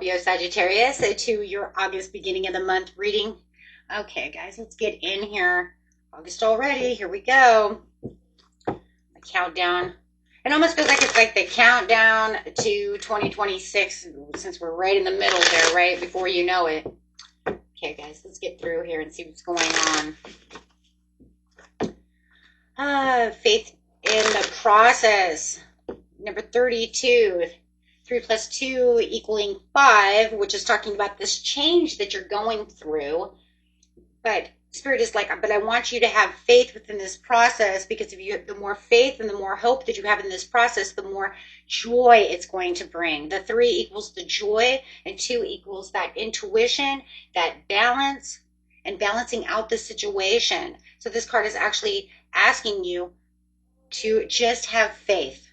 Scorpio, Sagittarius, to your August beginning of the month reading. Okay, guys, let's get in here. August already. Here we go. The countdown. It almost feels like it's like the countdown to 2026, since we're right in the middle there, right before you know it. Okay, guys, let's get through here and see what's going on. Faith in the process. Number 32. 3 plus 2 equaling 5, which is talking about this change that you're going through. But Spirit is like, but I want you to have faith within this process, because if you have the more faith and the more hope that you have in this process, the more joy it's going to bring. The 3 equals the joy, and 2 equals that intuition, that balance, and balancing out the situation. So this card is actually asking you to just have faith.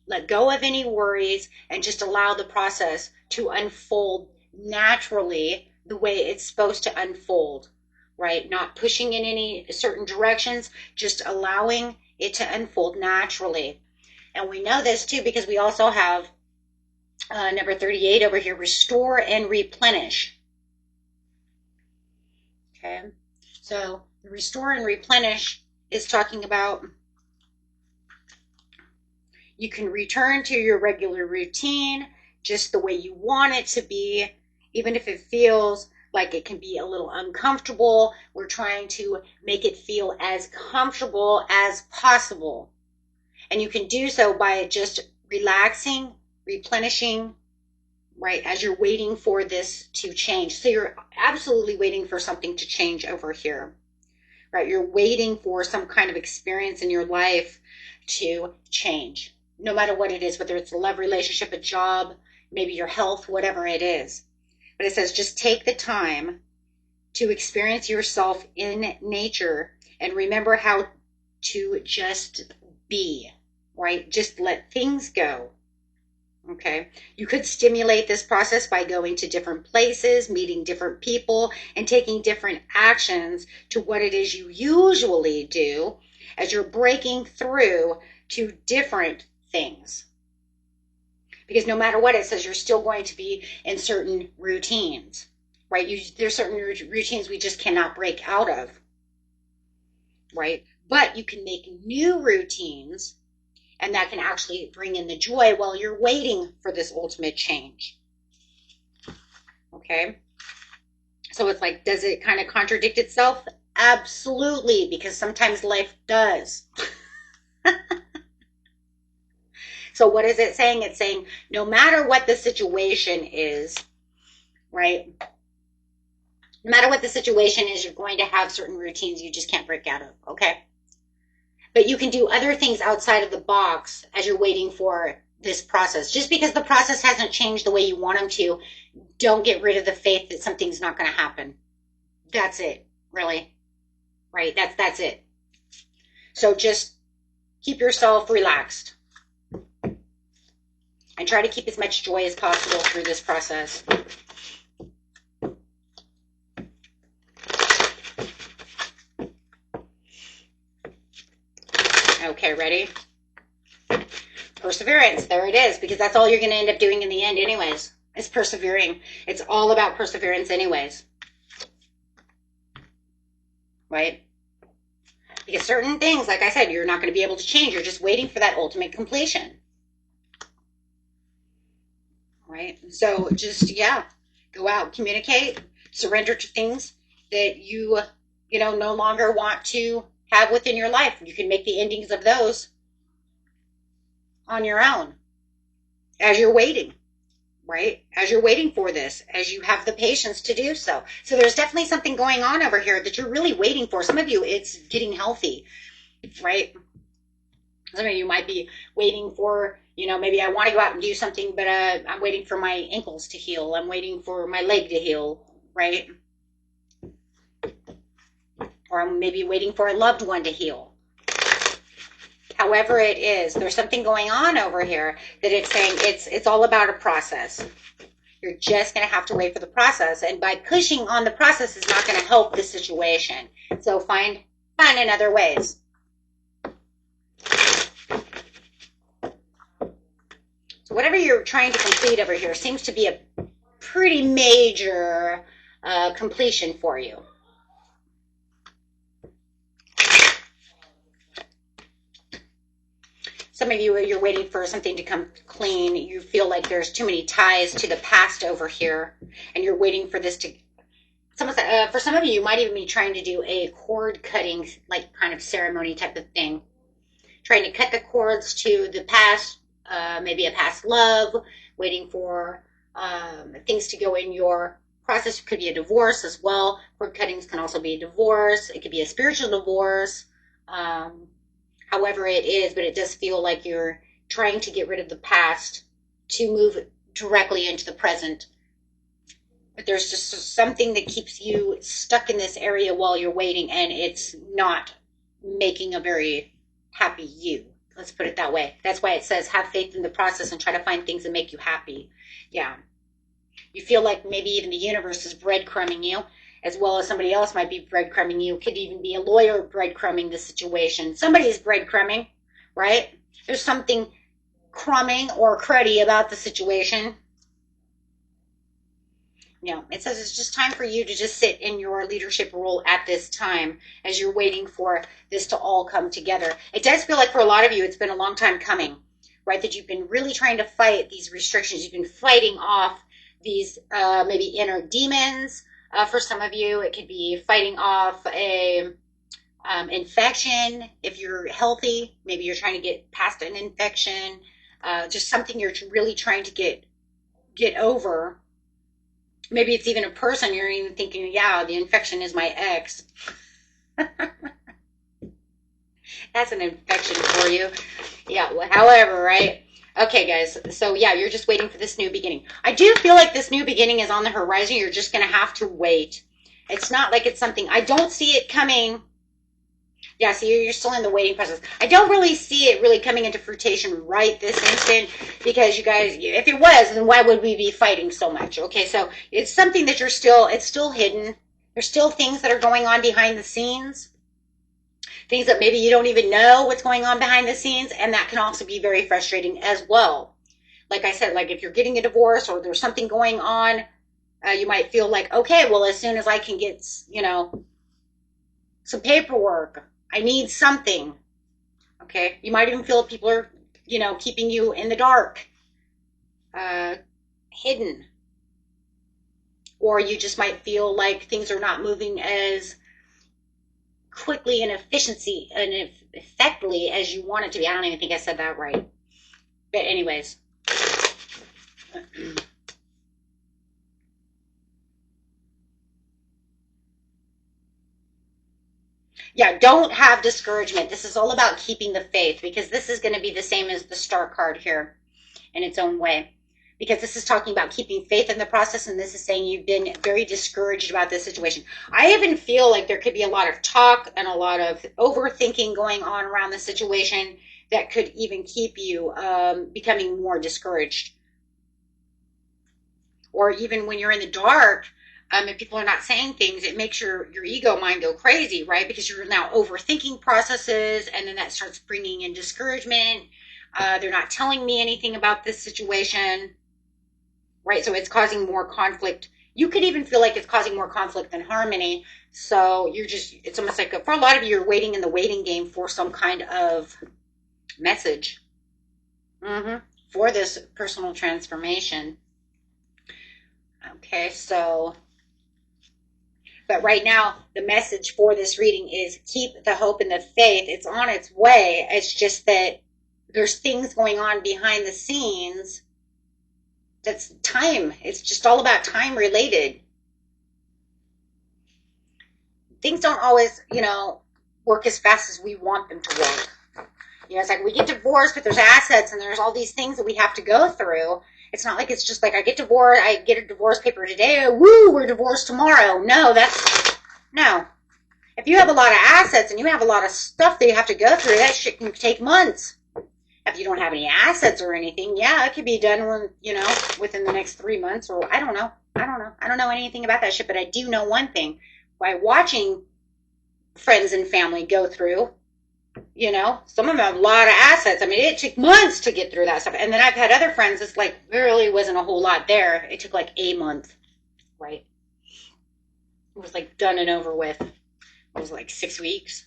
Let go of any worries and just allow the process to unfold naturally the way it's supposed to unfold, right? Not pushing in any certain directions, just allowing it to unfold naturally. And we know this too because we also have number 38 over here, restore and replenish. Okay, so the restore and replenish is talking about you can return to your regular routine just the way you want it to be, even if it feels like it can be a little uncomfortable. We're trying to make it feel as comfortable as possible. And you can do so by just relaxing, replenishing, right, as you're waiting for this to change. So you're absolutely waiting for something to change over here, right? You're waiting for some kind of experience in your life to change. No matter what it is, whether it's a love relationship, a job, maybe your health, whatever it is. But it says just take the time to experience yourself in nature and remember how to just be, right? Just let things go. Okay. You could stimulate this process by going to different places, meeting different people, and taking different actions to what it is you usually do as you're breaking through to different things. Because no matter what, it says you're still going to be in certain routines, right? There's certain routines we just cannot break out of, right? But you can make new routines, and that can actually bring in the joy while you're waiting for this ultimate change. Okay? So it's like, does it kind of contradict itself? Absolutely, because sometimes life does. So what is it saying? It's saying no matter what the situation is, right? No matter what the situation is, you're going to have certain routines you just can't break out of, okay? But you can do other things outside of the box as you're waiting for this process. Just because the process hasn't changed the way you want them to, don't get rid of the faith that something's not going to happen. That's it, really, right? That's it. So just keep yourself relaxed. And try to keep as much joy as possible through this process. Okay, ready? Perseverance. There it is, because that's all you're going to end up doing in the end anyways, is persevering. It's all about perseverance anyways. Right? Because certain things, like I said, you're not going to be able to change. You're just waiting for that ultimate completion. Right? So just, yeah, go out, communicate, surrender to things that you no longer want to have within your life. You can make the endings of those on your own as you're waiting, right? As you're waiting for this, as you have the patience to do so. So there's definitely something going on over here that you're really waiting for. Some of you, it's getting healthy, right? Some of you might be waiting for, maybe I want to go out and do something, but I'm waiting for my ankles to heal. I'm waiting for my leg to heal, right? Or I'm maybe waiting for a loved one to heal. However it is, there's something going on over here that it's saying it's all about a process. You're just going to have to wait for the process. And by pushing on the process is not going to help the situation. So find in other ways. So whatever you're trying to complete over here seems to be a pretty major completion for you. Some of you, you're waiting for something to come clean. You feel like there's too many ties to the past over here, and you're waiting for this to... for some of you, you might even be trying to do a cord cutting, like kind of ceremony type of thing. Trying to cut the cords to the past, maybe a past love, waiting for things to go in your process. It could be a divorce as well. Cord cuttings can also be a divorce. It could be a spiritual divorce. However it is, but it does feel like you're trying to get rid of the past to move directly into the present. But there's just something that keeps you stuck in this area while you're waiting, and it's not making a very happy you. Let's put it that way. That's why it says have faith in the process and try to find things that make you happy. Yeah. You feel like maybe even the universe is breadcrumbing you, as well as somebody else might be breadcrumbing you. Could even be a lawyer breadcrumbing the situation. Somebody is breadcrumbing, right? There's something crumbing or cruddy about the situation. No, it says it's just time for you to just sit in your leadership role at this time as you're waiting for this to all come together. It does feel like for a lot of you, it's been a long time coming, right? That you've been really trying to fight these restrictions. You've been fighting off these maybe inner demons. For some of you, it could be fighting off a infection. If you're healthy, maybe you're trying to get past an infection. Just something you're really trying to get over. Maybe it's even a person. You're even thinking, yeah, the infection is my ex. That's an infection for you. Yeah, well, however, right? Okay, guys. So, yeah, you're just waiting for this new beginning. I do feel like this new beginning is on the horizon. You're just going to have to wait. It's not like it's something... I don't see it coming... Yeah, so you're still in the waiting process. I don't really see it really coming into fruition right this instant because you guys, if it was, then why would we be fighting so much? Okay, so it's something that it's still hidden. There's still things that are going on behind the scenes. Things that maybe you don't even know what's going on behind the scenes, and that can also be very frustrating as well. Like I said, like if you're getting a divorce or there's something going on, you might feel like, okay, well, as soon as I can get, some paperwork, I need something. Okay. You might even feel people are, keeping you in the dark, hidden. Or you just might feel like things are not moving as quickly and effectively as you want it to be. I don't even think I said that right. But anyways. Yeah, don't have discouragement. This is all about keeping the faith because this is going to be the same as the Star card here in its own way. Because this is talking about keeping faith in the process, and this is saying you've been very discouraged about this situation. I even feel like there could be a lot of talk and a lot of overthinking going on around the situation that could even keep you becoming more discouraged. Or even when you're in the dark, if people are not saying things, it makes your ego mind go crazy, right? Because you're now overthinking processes, and then that starts bringing in discouragement. They're not telling me anything about this situation, right? So it's causing more conflict. You could even feel like it's causing more conflict than harmony. So it's almost like, for a lot of you, you're waiting in the waiting game for some kind of message for this personal transformation. Okay, so... But right now, the message for this reading is keep the hope and the faith. It's on its way. It's just that there's things going on behind the scenes. That's time. It's just all about time related. Things don't always, work as fast as we want them to work. It's like we get divorced, but there's assets and there's all these things that we have to go through. It's not like it's just like I get divorced, I get a divorce paper today, woo, we're divorced tomorrow. No. If you have a lot of assets and you have a lot of stuff that you have to go through, that shit can take months. If you don't have any assets or anything, yeah, it could be done, within the next 3 months, or I don't know. I don't know anything about that shit, but I do know one thing. By watching friends and family go through You know, some of them have a lot of assets. I mean, it took months to get through that stuff. And then I've had other friends, it's like really wasn't a whole lot there. It took like a month, right? It was like done and over with. It was like 6 weeks.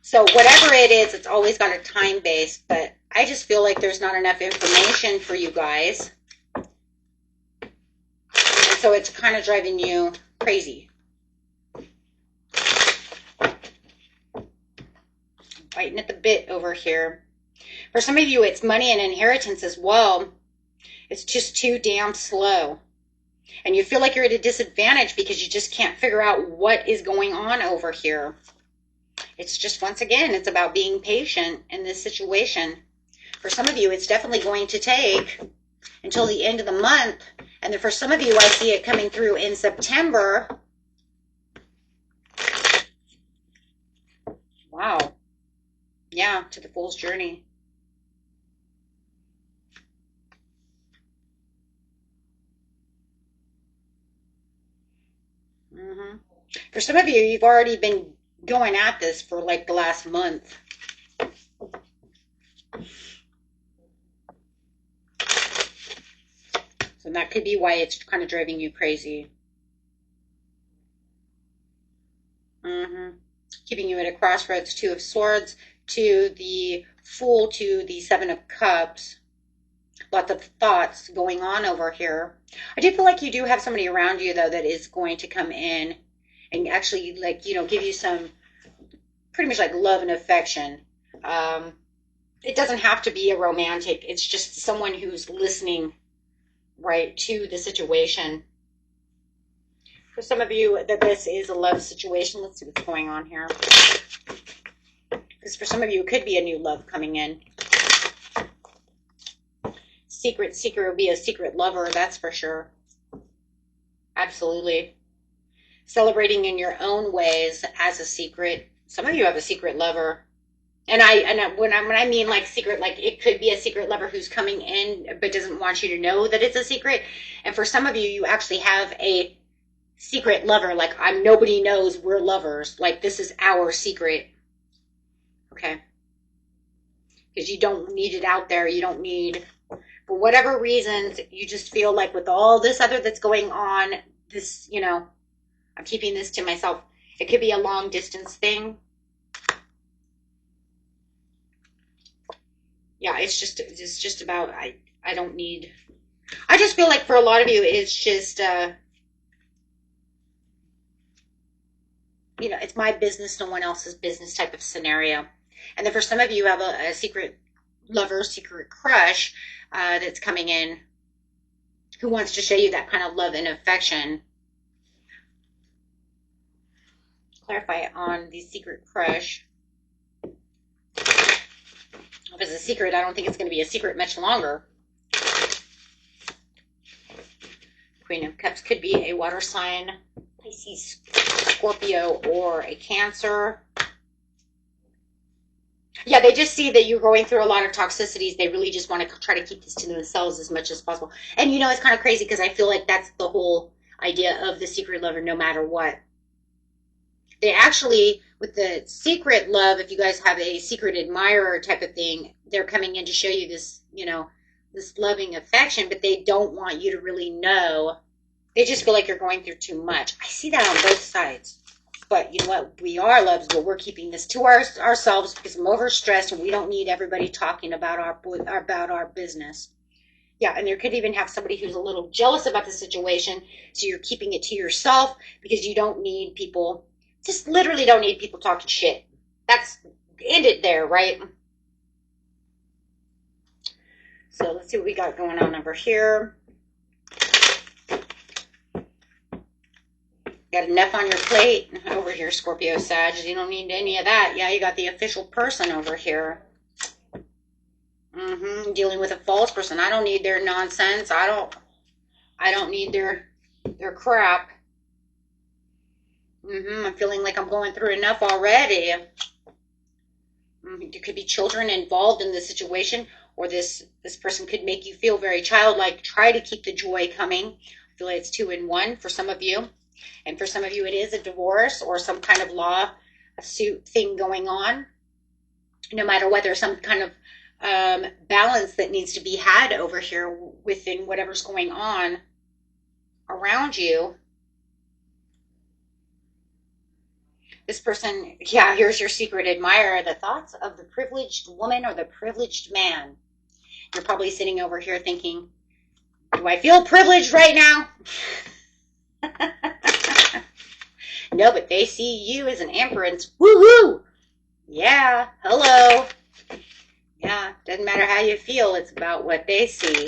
So whatever it is, it's always got a time base. But I just feel like there's not enough information for you guys. And so it's kind of driving you crazy. Biting at the bit over here. For some of you, it's money and inheritance as well. It's just too damn slow. And you feel like you're at a disadvantage because you just can't figure out what is going on over here. It's just, once again, it's about being patient in this situation. For some of you, it's definitely going to take until the end of the month. And then for some of you, I see it coming through in September. Wow. Yeah, to the Fool's Journey. For some of you, you've already been going at this for like the last month. So that could be why it's kind of driving you crazy. Keeping you at a crossroads. Two of Swords to the Fool to the Seven of Cups. Lots of thoughts going on over here. I do feel like you do have somebody around you, though, that is going to come in and actually, like, you know, give you some pretty much like love and affection. It doesn't have to be a romantic. It's just someone who's listening, right, to the situation. For some of you, that this is a love situation. Let's see what's going on here. Because for some of you, it could be a new love coming in. Secret seeker will be a secret lover, that's for sure. Absolutely. Celebrating in your own ways as a secret. Some of you have a secret lover. And when I mean like secret, like it could be a secret lover who's coming in but doesn't want you to know that it's a secret. And for some of you, you actually have a secret lover, like nobody knows we're lovers. Like this is our secret. Okay. Because you don't need it out there. You don't need, for whatever reasons, you just feel like with all this other that's going on, this, you know, I'm keeping this to myself. It could be a long distance thing. Yeah, it's just about, I don't need, I just feel like for a lot of you, it's just, you know, it's my business, no one else's business type of scenario. And then for some of you, have a secret lover, secret crush that's coming in who wants to show you that kind of love and affection. Clarify on the secret crush. If it's a secret, I don't think it's going to be a secret much longer. Queen of Cups could be a water sign, Pisces, Scorpio, or a Cancer. Yeah, they just see that you're going through a lot of toxicities. They really just want to try to keep this to themselves as much as possible. And you know, it's kind of crazy because I feel like that's the whole idea of the secret lover, no matter what. They actually, with the secret love, if you guys have a secret admirer type of thing, they're coming in to show you this, you know, this loving affection, but they don't want you to really know. They just feel like you're going through too much. I see that on both sides. But you know what? We are loves, but we're keeping this to ourselves because I'm overstressed and we don't need everybody talking about our business. Yeah, and there could even have somebody who's a little jealous about the situation, so you're keeping it to yourself because you don't need people, just literally don't need people talking shit. That's, end it there, right? So let's see what we got going on over here. Got enough on your plate over here, Scorpio, Sag. You don't need any of that. Yeah, you got the official person over here. Dealing with a false person. I don't need their nonsense. I don't need their crap. I'm feeling like I'm going through enough already. There could be children involved in this situation, or this person could make you feel very childlike. Try to keep the joy coming. I feel like it's 2 in 1 for some of you. And for some of you, it is a divorce or some kind of law, a suit thing going on. no matter what, there's some kind of balance that needs to be had over here within whatever's going on around you. This person, yeah, here's your secret admirer. The thoughts of the privileged woman or the privileged man. You're probably sitting over here thinking, do I feel privileged right now? No, but they see you as an empress. Woohoo! Yeah, hello. Yeah, doesn't matter how you feel. It's about what they see.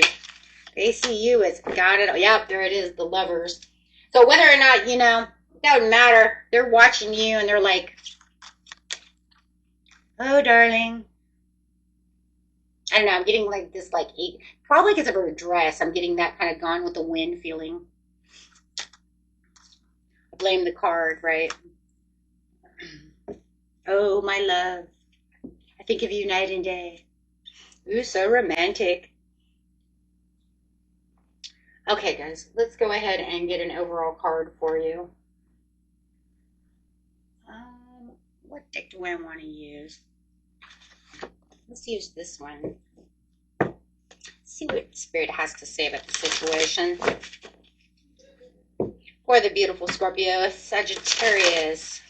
They see you as got it. Yep, there it is, the lovers. So whether or not, you know, it doesn't matter. They're watching you and they're like, oh, darling. I don't know. I'm getting like this, like, probably because of her dress. I'm getting that kind of Gone with the Wind feeling. I blame the card, right? Oh, my love. I think of you night and day. Ooh, so romantic. Okay, guys, let's go ahead and get an overall card for you. What deck do I want to use? Let's use this one. See what Spirit has to say about the situation. For the beautiful Scorpio, Sagittarius.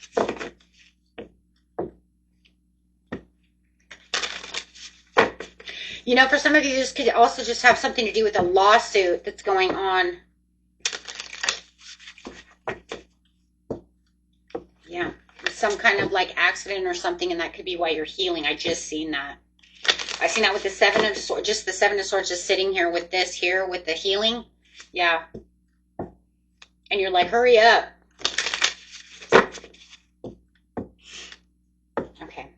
You know, for some of you, this could also just have something to do with a lawsuit that's going on. Yeah, some kind of like accident or something, and that could be why you're healing. I just seen that. I seen that with the Seven of Swords, just the Seven of Swords just sitting here with this here, with the healing. Yeah. And you're like, hurry up. Okay.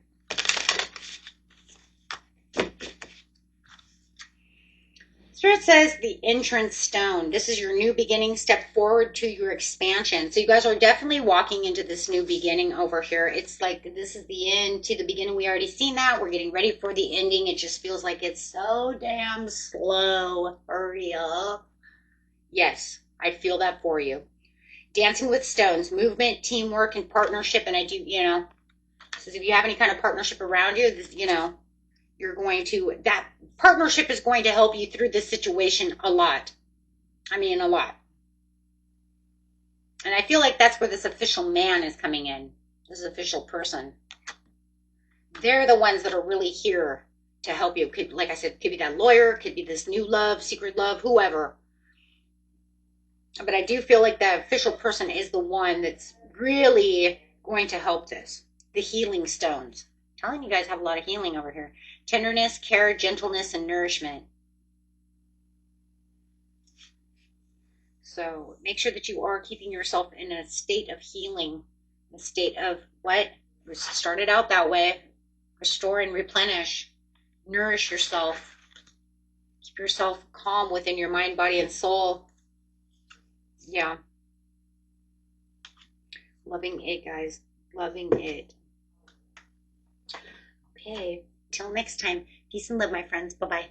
Spirit says the entrance stone. This is your new beginning, step forward to your expansion. So you guys are definitely walking into this new beginning over here. It's like this is the end to the beginning. We already seen that. We're getting ready for the ending. It just feels like it's so damn slow. Hurry up. Yes, I feel that for you. Dancing with stones, movement, teamwork, and partnership. And I do, you know, so if you have any kind of partnership around you, this, you know, you're going to, that partnership is going to help you through this situation a lot. I mean, a lot. And I feel like that's where this official man is coming in. This official person. They're the ones that are really here to help you. Could, like I said, could be that lawyer, could be this new love, secret love, whoever. But I do feel like the official person is the one that's really going to help this. The healing stones. I'm telling you guys have a lot of healing over here. Tenderness, care, gentleness, and nourishment. So make sure that you are keeping yourself in a state of healing. A state of what? Started out that way. Restore and replenish. Nourish yourself. Keep yourself calm within your mind, body, and soul. Yeah. Loving it, guys. Loving it. Okay. Till next time. Peace and love, my friends. Bye-bye.